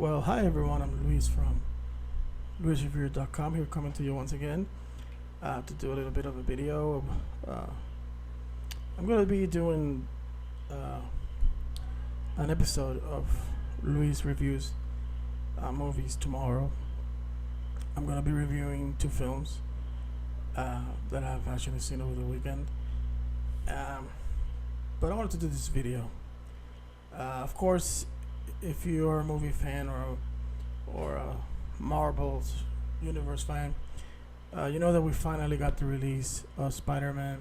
Well, hi everyone, I'm Luis from LuisReview.com here coming to you once again to do a little bit of a video. I'm going to be doing an episode of Luis Reviews movies tomorrow. I'm going to be reviewing two films that I've actually seen over the weekend. But I wanted to do this video. Of course, if you're a movie fan or a Marvel's universe fan, you know that we finally got the release of Spider-Man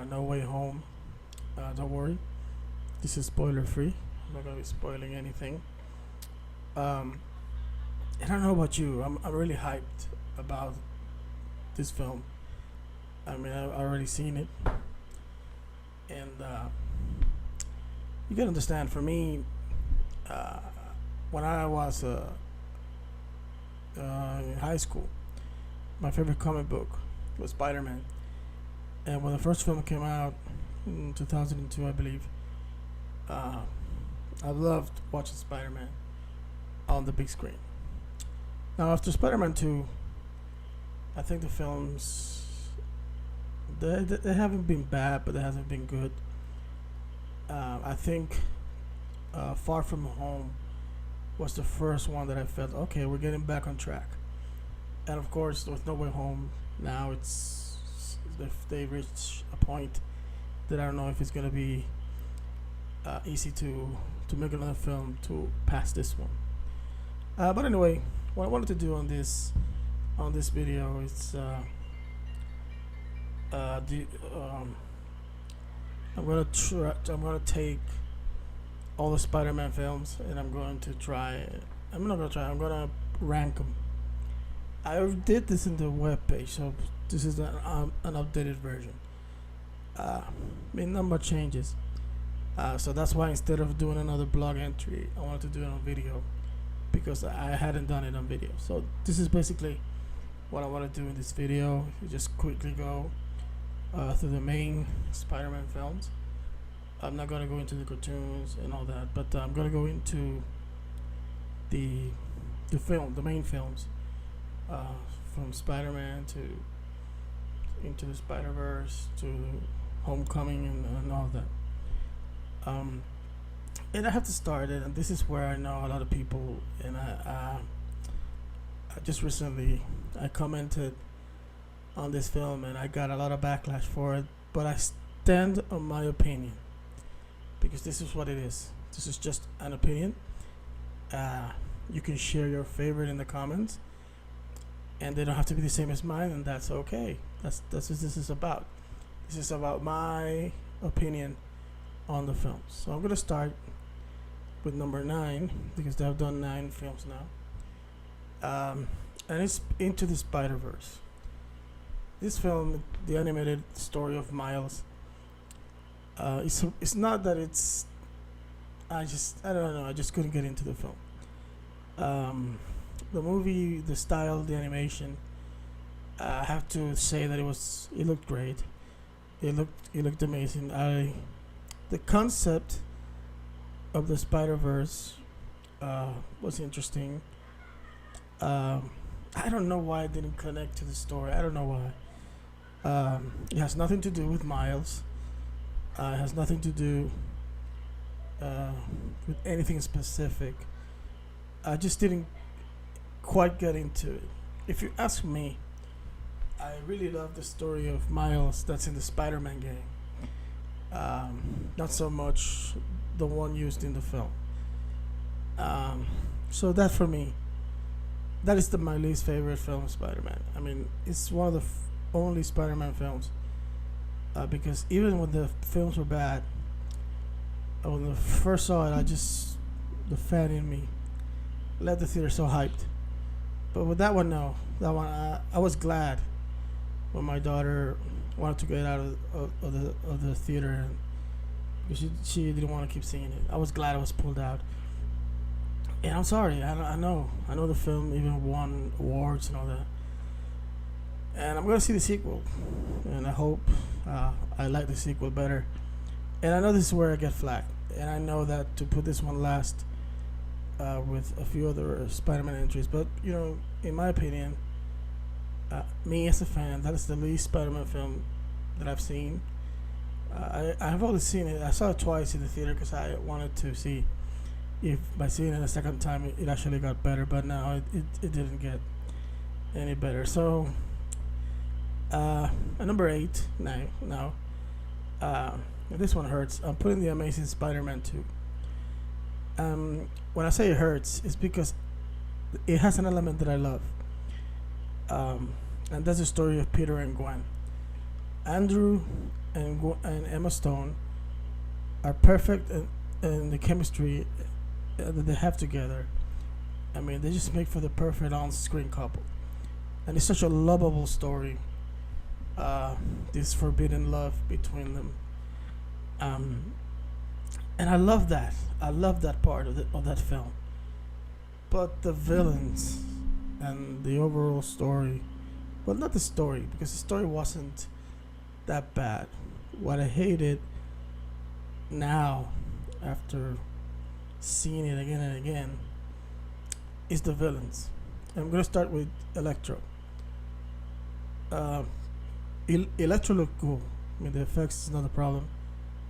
No Way Home. Don't worry, this is spoiler free. I'm not gonna be spoiling anything. And I don't know about you, I'm really hyped about this film. I mean, I've already seen it, and you can understand. For me, when I was in high school, my favorite comic book was Spider-Man. And when the first film came out in 2002, I believe, I loved watching Spider-Man on the big screen. Now, after Spider-Man 2, I think the films, they haven't been bad, but they hasn't been good. I think Far From Home was the first one that I felt, okay, we're getting back on track. And of course, with No Way Home, now they reached a point that I don't know if it's gonna be easy to make another film to pass this one. But anyway, what I wanted to do on this video is I'm gonna take all the Spider-Man films and I'm gonna rank them. I did this in the web page, so this is an updated version. Not much changes. So that's why instead of doing another blog entry, I wanted to do it on video because I hadn't done it on video. So this is basically what I want to do in this video. You just quickly go through the main Spider-Man films. I'm not going to go into the cartoons and all that, but I'm going to go into the main films, from Spider-Man to Into the Spider-Verse to Homecoming and all that. And I have to start it, and this is where I know a lot of people, and I just recently I commented on this film and I got a lot of backlash for it, but I stand on my opinion because this is what it is. This is just an opinion. You can share your favorite in the comments, and they don't have to be the same as mine, and that's okay. That's what this is about. This is about my opinion on the films. So I'm gonna start with number 9 because they've done 9 films now, and it's Into the Spider-Verse. This film, the animated story of Miles, it's not that it's. I don't know. I just couldn't get into the film. The movie, the style, the animation. I have to say that it looked great. It looked amazing. The concept of the Spider-Verse was interesting. I don't know why it didn't connect to the story. I don't know why. It has nothing to do with Miles. It has nothing to do with anything specific. I just didn't quite get into it. If you ask me, I really love the story of Miles that's in the Spider-Man game. Not so much the one used in the film. So that for me, that is my least favorite film of Spider-Man. I mean, it's one of the only Spider-Man films because even when the films were bad, when I first saw it, the fan in me left the theater so hyped. But with that one, no. That one, I was glad when my daughter wanted to get out of the theater, because she didn't want to keep seeing it. I was glad I was pulled out. And I'm sorry, I know the film even won awards and all that. And I'm gonna see the sequel, and I hope I like the sequel better. And I know this is where I get flack, and I know that to put this one last with a few other Spider-Man entries. But in my opinion, me as a fan, that is the least Spider-Man film that I've seen. I've only seen it. I saw it twice in the theater because I wanted to see if by seeing it a second time it actually got better. But now it didn't get any better. So at number 8 now. This one hurts. I'm putting the Amazing Spider-Man 2. When I say it hurts, it's because it has an element that I love, and that's the story of Peter and Gwen. Andrew and Emma Stone are perfect in the chemistry that they have together. I mean, they just make for the perfect on-screen couple, and it's such a lovable story. This forbidden love between them. And I love that. I love that part of that film. But the villains and the overall story, well, not the story, because the story wasn't that bad. What I hated now, after seeing it again and again, is the villains. I'm gonna start with Electro. Electro looked cool. I mean, the effects is not a problem,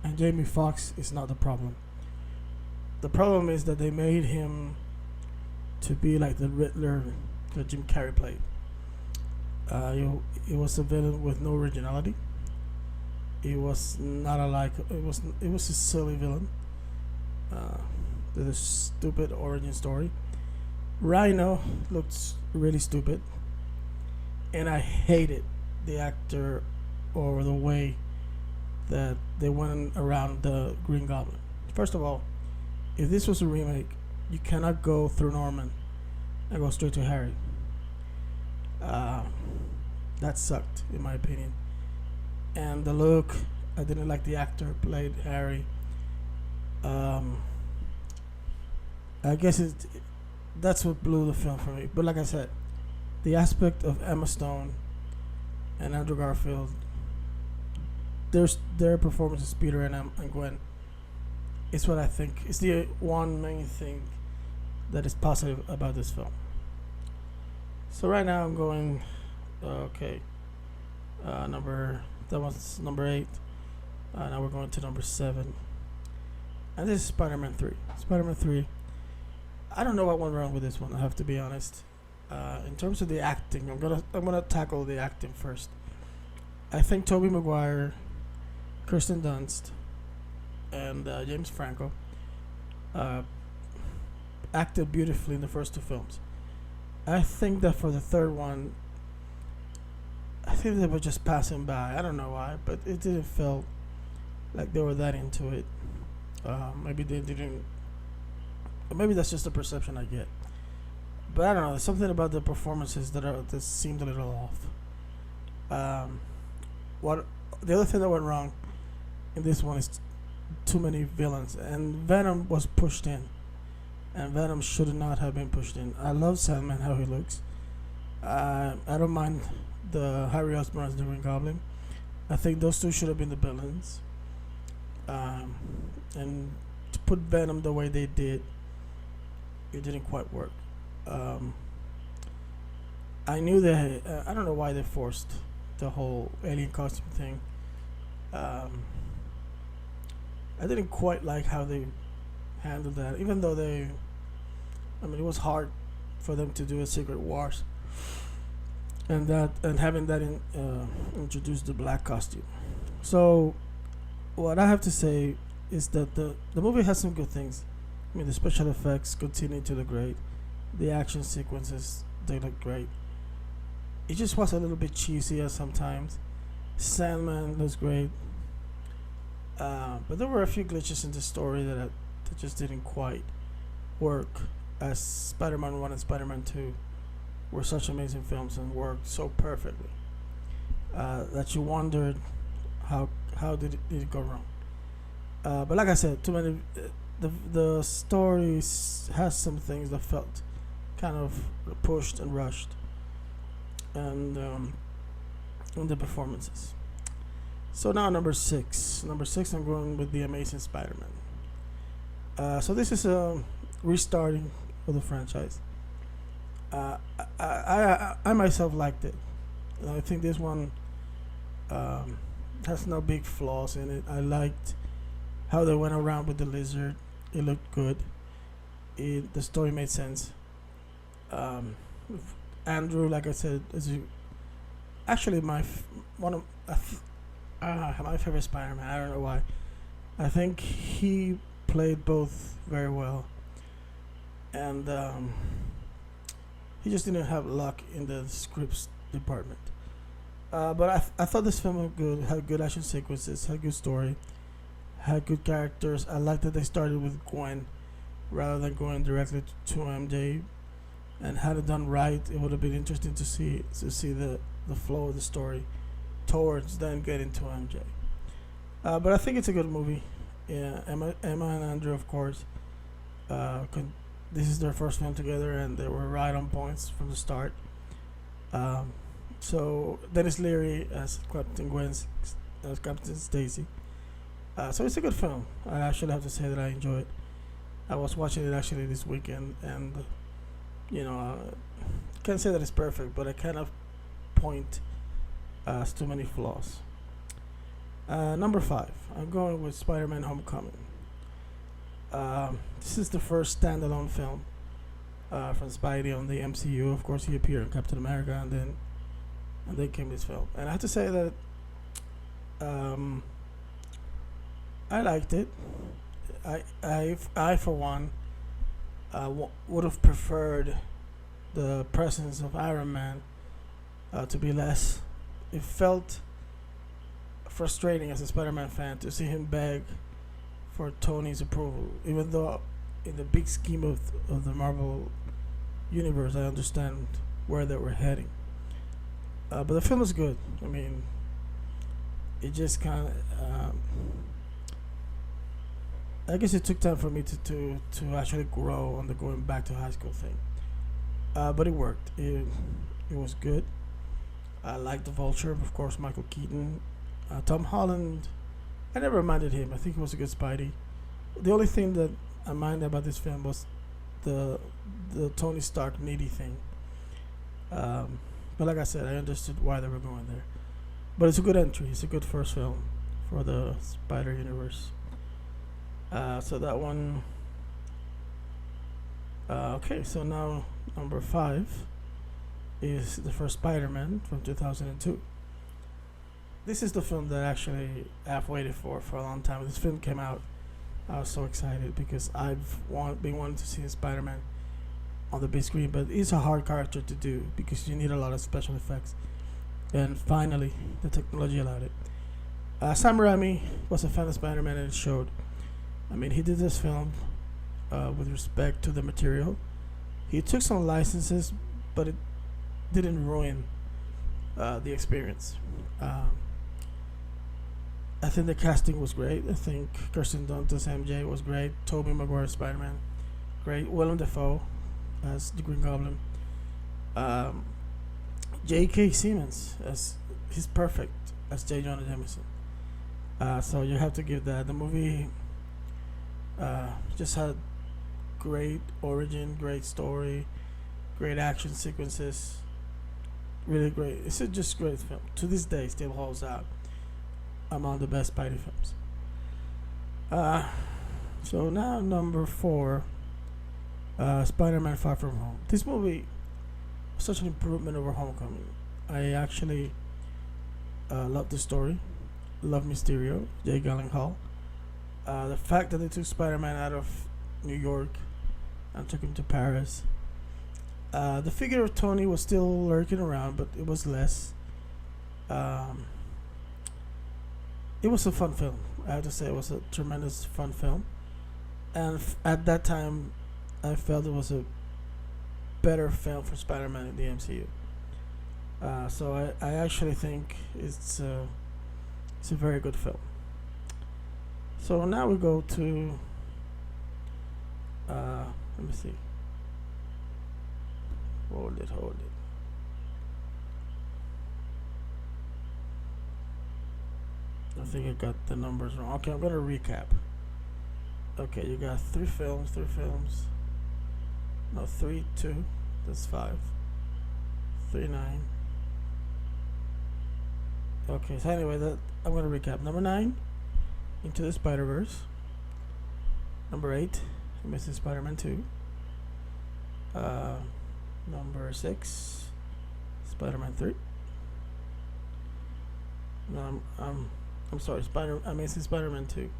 and Jamie Foxx is not the problem. The problem is that they made him to be like the Riddler that Jim Carrey played. It was a villain with no originality. It was not alike. It was a silly villain. With a stupid origin story. Rhino looked really stupid, and I hated the actor or the way that they went around the Green Goblin. First of all, if this was a remake, you cannot go through Norman and go straight to Harry. That sucked, in my opinion. And the look, I didn't like the actor who played Harry. I guess that's what blew the film for me. But like I said, the aspect of Emma Stone and Andrew Garfield, their performance as Peter and Gwen, is what I think is the one main thing that is positive about this film. So right now I'm going, okay, that was number 8. Now we're going to number 7, and this is Spider-Man 3. Spider-Man 3. I don't know what went wrong with this one. I have to be honest. In terms of the acting, I'm gonna tackle the acting first. I think Tobey Maguire, Kirsten Dunst, and James Franco acted beautifully in the first 2 films. I think that for the third one, I think they were just passing by. I don't know why, but it didn't feel like they were that into it. Maybe they didn't. Maybe that's just the perception I get. But I don't know. There's something about the performances that seemed a little off. What the other thing that went wrong in this one is too many villains, and Venom was pushed in, and Venom should not have been pushed in. I love Sandman, how he looks. I don't mind the Harry Osborn as the Green Goblin. I think those two should have been the villains. And to put Venom the way they did, it didn't quite work. I knew that I don't know why they forced the whole alien costume thing. I didn't quite like how they handled that, even though it was hard for them to do a Secret Wars, and having that introduce the black costume. So what I have to say is that the movie has some good things. I mean, the special effects continue to look great. The action sequences, they look great. It just was a little bit cheesy at sometimes. Sandman looks great. But there were a few glitches in the story that just didn't quite work, as Spider-Man 1 and Spider-Man 2 were such amazing films and worked so perfectly that you wondered how did it go wrong. But like I said, too many. The story has some things that felt kind of pushed and rushed, and the performances. So now number 6. Number 6, I'm going with The Amazing Spider-Man. So this is a restarting of the franchise. I myself liked it. I think this one um, has no big flaws in it. I liked how they went around with the lizard. It looked good. The story made sense. Um, Andrew, like I said, actually one of my favorite Spider-Man. I don't know why. I think he played both very well, and he just didn't have luck in the scripts department. But I thought this film was good. Had good action sequences. Had good story. Had good characters. I liked that they started with Gwen rather than going directly to MJ. And had it done right, it would have been interesting to see the flow of the story towards then getting to MJ. But I think it's a good movie. Yeah, Emma and Andrew, of course. This is their first film together, and they were right on points from the start. So Dennis Leary as Captain Stacy. So it's a good film. I actually have to say that I enjoy it. I was watching it actually this weekend, and can't say that it's perfect, but I kind of point as too many flaws. Number 5, I'm going with Spider-Man Homecoming. This is the first standalone film from Spidey on the MCU. Of course, he appeared in Captain America, and then came this film. And I have to say that I liked it. I for one would have preferred the presence of Iron Man to be less. It felt frustrating as a Spider-Man fan to see him beg for Tony's approval, even though in the big scheme of the Marvel universe, I understand where they were heading. But the film is good. I mean, it just kind of. I guess it took time for me to actually grow on the going back to high school thing. But it worked. It was good. I liked the Vulture, of course, Michael Keaton. Tom Holland, I never minded him. I think he was a good Spidey. The only thing that I minded about this film was the Tony Stark needy thing. But like I said, I understood why they were going there. But it's a good entry. It's a good first film for the Spider Universe. So that one. Okay, so now number 5 is the first Spider-Man from 2002. This is the film that actually I've waited for a long time. When this film came out, I was so excited because I've been wanting to see Spider-Man on the big screen, but it's a hard character to do because you need a lot of special effects. And finally, the technology allowed it. Sam Raimi was a fan of Spider-Man, and it showed. I mean, he did this film with respect to the material. He took some licenses, but it didn't ruin the experience. I think the casting was great. I think Kirsten Dunst's MJ was great. Tobey Maguire's Spider-Man, great. Willem Dafoe as the Green Goblin. J.K. Simmons he's perfect as J. Jonah Jameson. So you have to give that. The movie just had great origin, great story, great action sequences. Really great. It's a just great film. To this day, still holds out among the best Spidey films. So now number 4, Spider-Man Far From Home. This movie was such an improvement over Homecoming. I actually love the story, love Mysterio, Jake Gyllenhaal. The fact that they took Spider-Man out of New York and took him to Paris. The figure of Tony was still lurking around, but it was less. It was a fun film. I have to say it was a tremendous fun film. And at that time, I felt it was a better film for Spider-Man in the MCU. So I actually think it's a very good film. So now we go to let me see. Hold it. I think I got the numbers wrong. Okay, I'm gonna recap. Okay, you got three films. No, 3, 2. That's 5. 3, 9. Okay, so anyway, I'm gonna recap. Number 9, Into the Spider-Verse. Number 8, Amazing Spider-Man 2. Number 6, Spider-Man 3. No, I'm sorry, Amazing Spider-Man 2.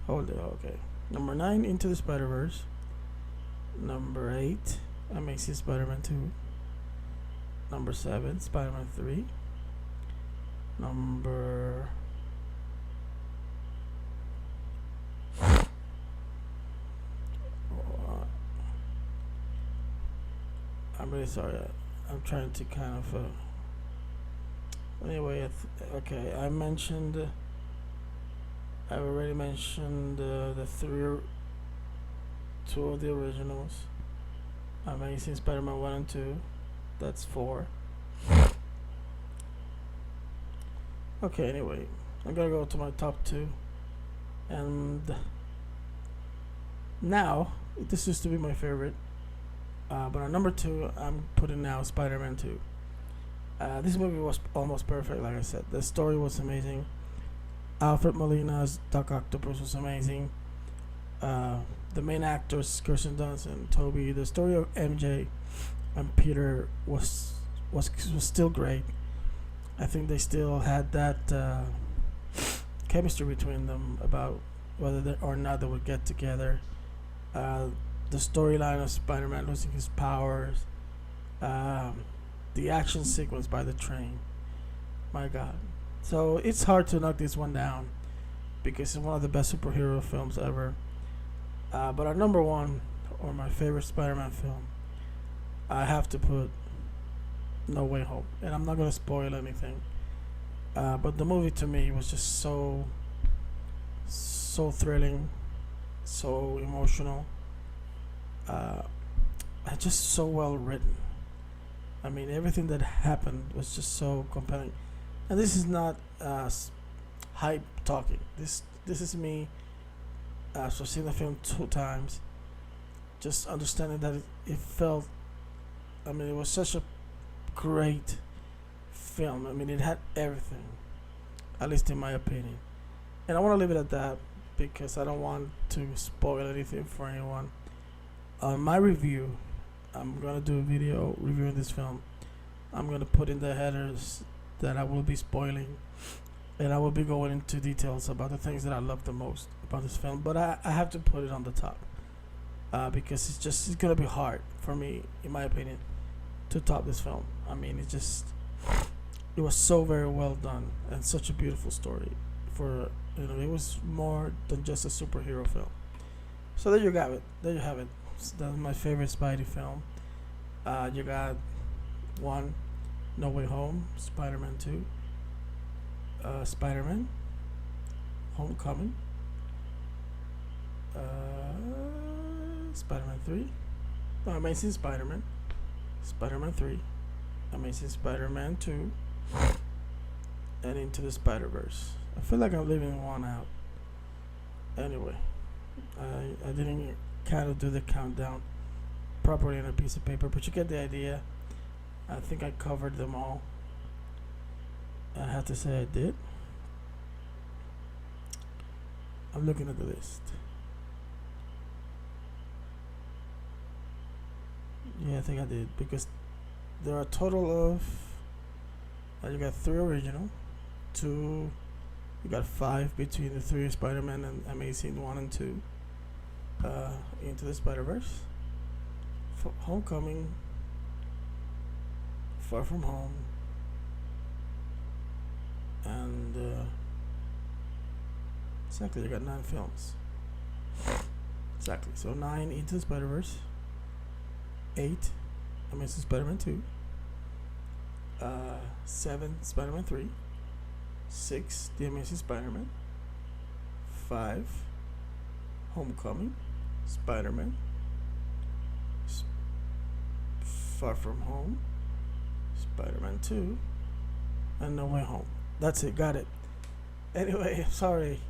Hold it, okay. Number 9, Into the Spider-Verse. Number 8, Amazing Spider-Man 2. Number 7, Spider-Man 3. Number I'm really sorry. I'm trying to kind of anyway, okay, I've already mentioned the two of the originals. Amazing Spider-Man 1 and 2. That's 4. Okay, anyway, I'm gonna go to my top 2. And now, this used to be my favorite. But on number 2, I'm putting now Spider-Man 2. This movie was almost perfect, like I said. The story was amazing. Alfred Molina's Doc Octopus was amazing. The main actors, Kirsten Dunst and Toby. The story of MJ and Peter was still great. I think they still had that chemistry between them about whether or not they would get together. The storyline of Spider-Man losing his powers, the action sequence by the train. My God. So it's hard to knock this one down because it's one of the best superhero films ever. But our number 1, or my favorite Spider-Man film, I have to put No Way Home. And I'm not going to spoil anything. But the movie to me was just so thrilling, so emotional, just so well written. I mean, everything that happened was just so compelling. And this is not hype talking. This is me. So seeing the film 2 times, just understanding that it felt. I mean, it was such a great film. I mean, it had everything, at least in my opinion. And I want to leave it at that because I don't want to spoil anything for anyone. On my review, I'm gonna do a video reviewing this film. I'm gonna put in the headers that I will be spoiling, and I will be going into details about the things that I love the most about this film. But I have to put it on the top because it's gonna be hard for me, in my opinion, to top this film. I mean, it was so very well done and such a beautiful story. It was more than just a superhero film. So there you have it. That's my favorite Spidey film. You got 1, No Way Home, Spider-Man 2, Spider-Man Homecoming, Spider-Man 3, Amazing Spider-Man, Spider-Man 3, Amazing Spider-Man 2, and Into the Spider-Verse. I feel like I'm leaving one out. Anyway, I didn't kind of do the countdown properly on a piece of paper, but you get the idea. I think I covered them all. I have to say I did. I'm looking at the list. Yeah, I think I did, because there are a total of you got 3 original, 2, you got 5 between the 3 Spider-Man and Amazing 1 and 2, Into the Spider-Verse, Homecoming, Far From Home, and exactly, you got 9 films. Exactly, so 9 Into the Spider-Verse, 8 Amazing Spider-Man 2, 7 Spider-Man 3, 6 The Amazing Spider-Man, 5 Homecoming, Spider-Man, Far From Home, Spider-Man 2, and No Way Home. That's it, got it. Anyway, sorry.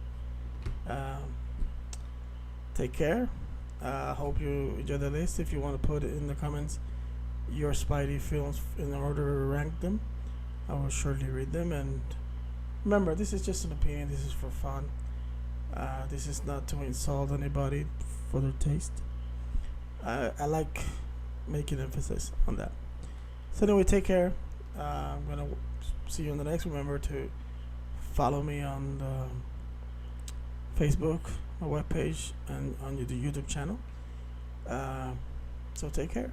Take care. I hope you enjoy the list. If you want to put it in the comments your Spidey films in order to rank them, I will surely read them. And remember, this is just an opinion. This is for fun. This is not to insult anybody for their taste. I like making emphasis on that. So anyway, take care. I'm gonna see you on the next. Remember to follow me on Facebook, my webpage, and on the YouTube channel. So take care.